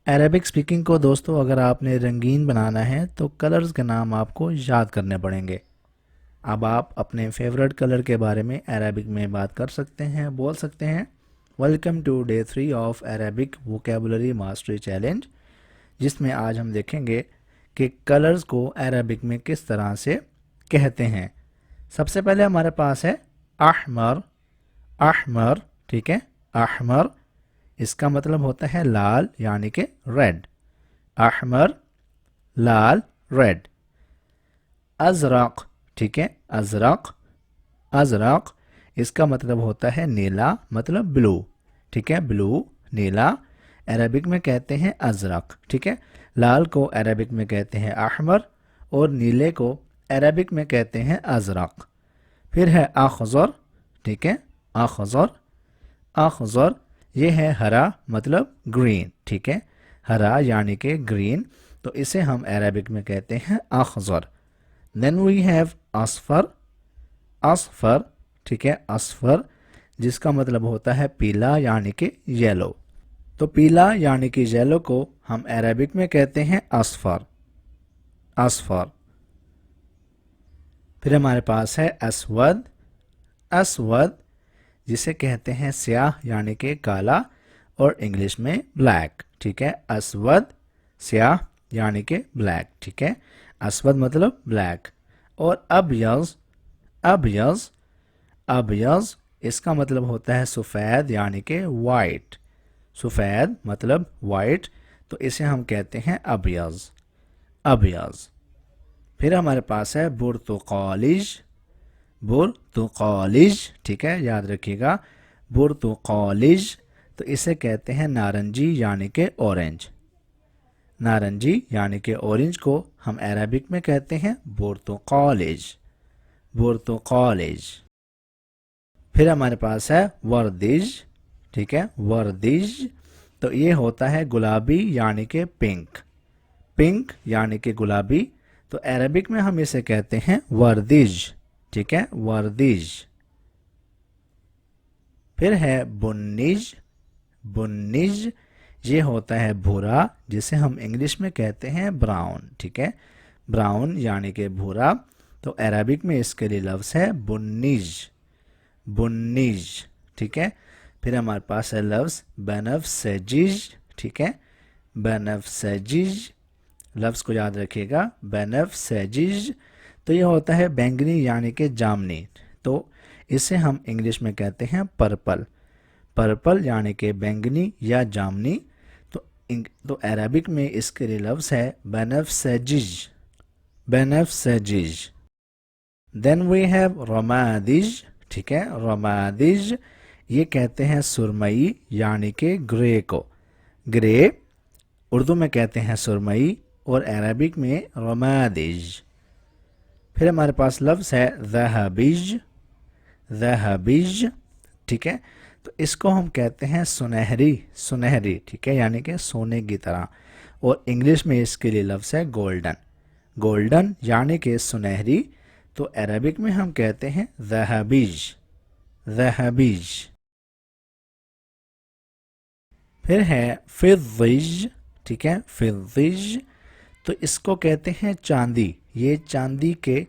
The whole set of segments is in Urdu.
عربک اسپیکنگ کو دوستو اگر آپ نے رنگین بنانا ہے تو کلرز کے نام آپ کو یاد کرنے پڑیں گے۔ اب آپ اپنے فیورٹ کلر کے بارے میں عربک میں بات کر سکتے ہیں، بول سکتے ہیں۔ Welcome to day 3 of Arabic vocabulary mastery challenge, جس میں آج ہم دیکھیں گے کہ کلرز کو عربک میں کس طرح سے کہتے ہیں۔ سب سے پہلے ہمارے پاس ہے احمر۔ احمر، ٹھیک ہے، احمر اس کا مطلب ہوتا ہے لال، یعنی کہ ریڈ۔ احمر، لال، ریڈ۔ ازرق، ٹھیک ہے، ازرق۔ ازرق اس کا مطلب ہوتا ہے نیلا، مطلب بلو، ٹھیک ہے، بلو، نیلا، عربک میں کہتے ہیں ازرق، ٹھیک ہے۔ لال کو عربک میں کہتے ہیں احمر اور نیلے کو عربک میں کہتے ہیں ازرق۔ پھر ہے اخضر، ٹھیک ہے، اخضر۔ اخضر یہ ہے ہرا، مطلب گرین، ٹھیک ہے، ہرا یعنی کہ گرین، تو اسے ہم عربک میں کہتے ہیں اخضر۔ دین وی ہیو اصفر۔ اصفر، ٹھیک ہے، اصفر جس کا مطلب ہوتا ہے پیلا، یعنی کہ یلو، تو پیلا یعنی کہ یلو کو ہم عربک میں کہتے ہیں اصفر۔ اصفر۔ پھر ہمارے پاس ہے اسود۔ اسود جسے کہتے ہیں سیاہ، یعنی کہ کالا، اور انگلش میں بلیک، ٹھیک ہے، اسود، سیاہ یعنی کہ بلیک، ٹھیک ہے، اسود مطلب بلیک۔ اور ابیض۔ ابیض۔ ابیض اس کا مطلب ہوتا ہے سفید، یعنی کہ وائٹ، سفید مطلب وائٹ، تو اسے ہم کہتے ہیں ابیض۔ ابیض۔ پھر ہمارے پاس ہے برتقالیج۔ برتقالیج، ٹھیک ہے، یاد رکھیے گا، برتقالیج تو اسے کہتے ہیں نارنجی، یعنی کہ اورنج۔ نارنجی یعنی کہ اورنج کو ہم عربک میں کہتے ہیں برتقالیج۔ برتقالیج۔ پھر ہمارے پاس ہے وردیج، ٹھیک ہے، وردیج تو یہ ہوتا ہے گلابی، یعنی کہ پنک۔ پنک یعنی کہ گلابی، تو عربک میں ہم اسے کہتے ہیں وردیج، ٹھیک ہے، وردیج۔ پھر ہے بنیج۔ بنیج یہ ہوتا ہے بھورا، جسے ہم انگلش میں کہتے ہیں براؤن، ٹھیک ہے، براؤن یعنی کہ بھورا، تو عربک میں اس کے لیے لفظ ہے بنیج۔ بنیج، ٹھیک ہے۔ پھر ہمارے پاس ہے لفظ بنفسجیج، ٹھیک ہے، بنفسجیج، لفظ کو یاد رکھیے گا، بنفسجیج تو یہ ہوتا ہے بینگنی، یعنی کہ جامنی، تو اسے ہم انگلش میں کہتے ہیں پرپل۔ پرپل یعنی کہ بینگنی یا جامنی، تو عربک میں اس کے لیے لفظ ہے بنفسجیج۔ بنفسجیج۔ دین وی ہیو رمادیج، ٹھیک ہے، رمادیج یہ کہتے ہیں سرمئی، یعنی کہ گرے کو۔ گرے اردو میں کہتے ہیں سرمئی اور عربک میں رمادیج۔ پھر ہمارے پاس لفظ ہے ذہبیج۔ ذہبیج، ٹھیک ہے، تو اس کو ہم کہتے ہیں سنہری، سنہری، ٹھیک ہے، یعنی کہ سونے کی طرح، اور انگلش میں اس کے لیے لفظ ہے گولڈن۔ گولڈن یعنی کہ سنہری، تو عربک میں ہم کہتے ہیں ذہبیج۔ ذہبیج۔ پھر ہے فضیج، ٹھیک ہے، فضیج تو اس کو کہتے ہیں چاندی۔ یہ چاندی کے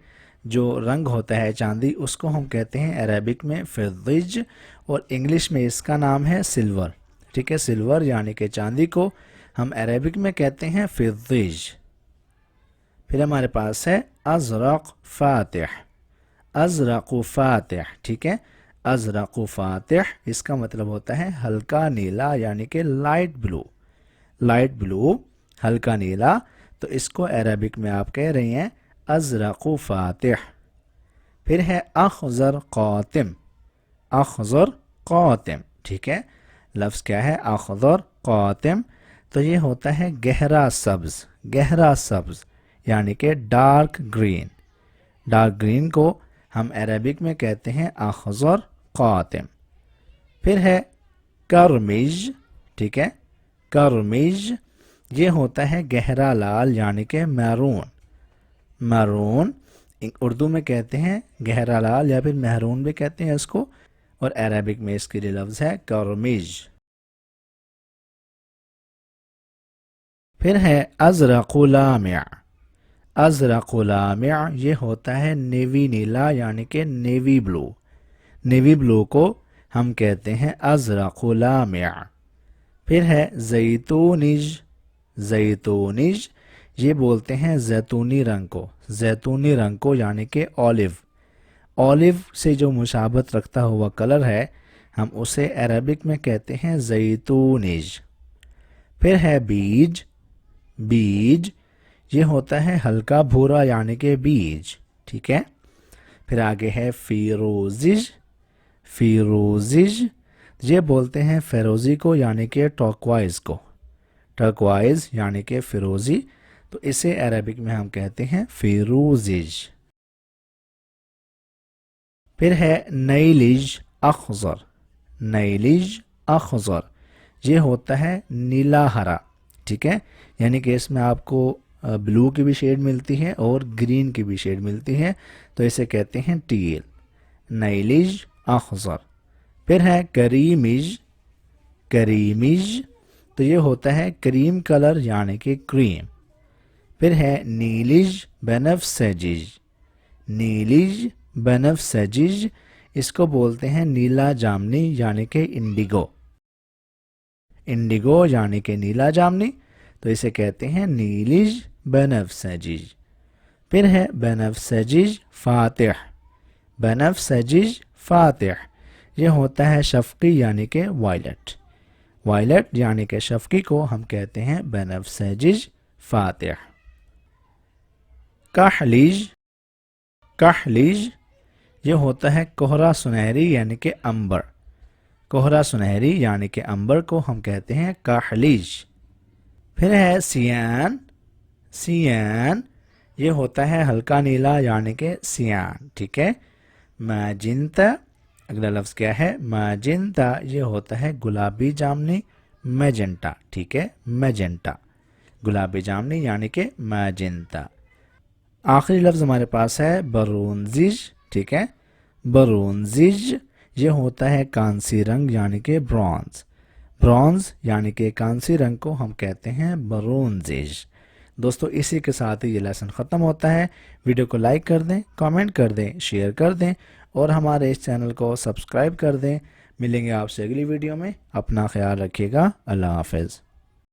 جو رنگ ہوتا ہے چاندی، اس کو ہم کہتے ہیں عربک میں فضیج، اور انگلش میں اس کا نام ہے سلور، ٹھیک ہے، سلور یعنی کہ چاندی کو ہم عربک میں کہتے ہیں فضیج۔ پھر ہمارے پاس ہے ازرق فاتح۔ ازرق فاتح، ٹھیک ہے، ازرق فاتح اس کا مطلب ہوتا ہے ہلکا نیلا، یعنی کہ لائٹ بلو۔ لائٹ بلو، ہلکا نیلا، تو اس کو عربک میں آپ کہہ رہی ہیں ازرق فاتح۔ پھر ہے اخضر قاتم۔ اخضر قاتم، ٹھیک ہے، لفظ کیا ہے اخضر قاتم، تو یہ ہوتا ہے گہرا سبز۔ گہرا سبز یعنی کہ ڈارک گرین۔ ڈارک گرین کو ہم عربک میں کہتے ہیں اخضر قاتم۔ پھر ہے کرمیج، ٹھیک ہے، کرمیج یہ ہوتا ہے گہرا لال، یعنی کہ میرون۔ میرون اردو میں کہتے ہیں گہرا لال، یا پھر مہرون بھی کہتے ہیں اس کو، اور عربک میں اس کے لیے لفظ ہے کرمیج۔ پھر ہے ازرق لامع. ازرق لامع یہ ہوتا ہے نیوی نیلا یعنی کہ نیوی بلو. نیوی بلو کو ہم کہتے ہیں ازرق لامع. پھر ہے زیتونج. زیتونج یہ بولتے ہیں زیتونی رنگ کو. زیتونی رنگ کو یعنی کہ اولیو. اولیو سے جو مشابہت رکھتا ہوا کلر ہے ہم اسے عربک میں کہتے ہیں زیتونج. پھر ہے بیج. بیج یہ ہوتا ہے ہلکا بھورا یعنی کہ بیج. ٹھیک ہے. پھر آگے ہے فیروزج. فیروزج یہ بولتے ہیں فیروزی کو یعنی کہ ٹرکوائز کو. ٹرکوائز یعنی کہ فیروزی تو اسے عربک میں ہم کہتے ہیں فیروزج. پھر ہے نیلج اخضر. نیلج اخضر یہ ہوتا ہے نیلا ہرا. ٹھیک ہے. یعنی کہ اس میں آپ کو بلو کی بھی شیڈ ملتی ہے اور گرین کی بھی شیڈ ملتی ہے تو اسے کہتے ہیں ٹیل. نیلج اخضر. پھر ہے کریمج. کریمج تو یہ ہوتا ہے کریم کلر یعنی کہ کریم. پھر ہے نیلج بنفسجی. نیلج بنفسجی اس کو بولتے ہیں نیلا جامنی یعنی کہ انڈیگو. انڈیگو یعنی کہ نیلا جامنی تو اسے کہتے ہیں نیلج بنفسجی. پھر ہے بنفسجی فاتح. بنفسجی فاتح یہ ہوتا ہے شفقی یعنی کہ وائلٹ. وائلٹ یعنی کہ شفقی کو ہم کہتے ہیں بنفسجی فاتح. کحلیج. کحلیج یہ ہوتا ہے کوہرا سنہری یعنی کہ امبر. کوہرا سنہری یعنی کہ امبر کو ہم کہتے ہیں کحلیج. پھر ہے سیان. سیان یہ ہوتا ہے ہلکا نیلا یعنی کہ سیان. ٹھیک ہے. میجنتا اگلا لفظ کیا ہے؟ میجنتا یہ ہوتا ہے گلابی جامنی. میجنٹا. ٹھیک ہے. میجنٹا گلابی جامنی یعنی کہ میجنتا. آخری لفظ ہمارے پاس ہے برونزج. ٹھیک ہے. برونزج یہ ہوتا ہے کانسی رنگ یعنی کہ برونز. برونز یعنی کہ کانسی رنگ کو ہم کہتے ہیں برونزج. دوستو اسی کے ساتھ ہی یہ لیسن ختم ہوتا ہے. ویڈیو کو لائک کر دیں، کامنٹ کر دیں، شیئر کر دیں اور ہمارے اس چینل کو سبسکرائب کر دیں. ملیں گے آپ سے اگلی ویڈیو میں. اپنا خیال رکھیے گا. اللہ حافظ.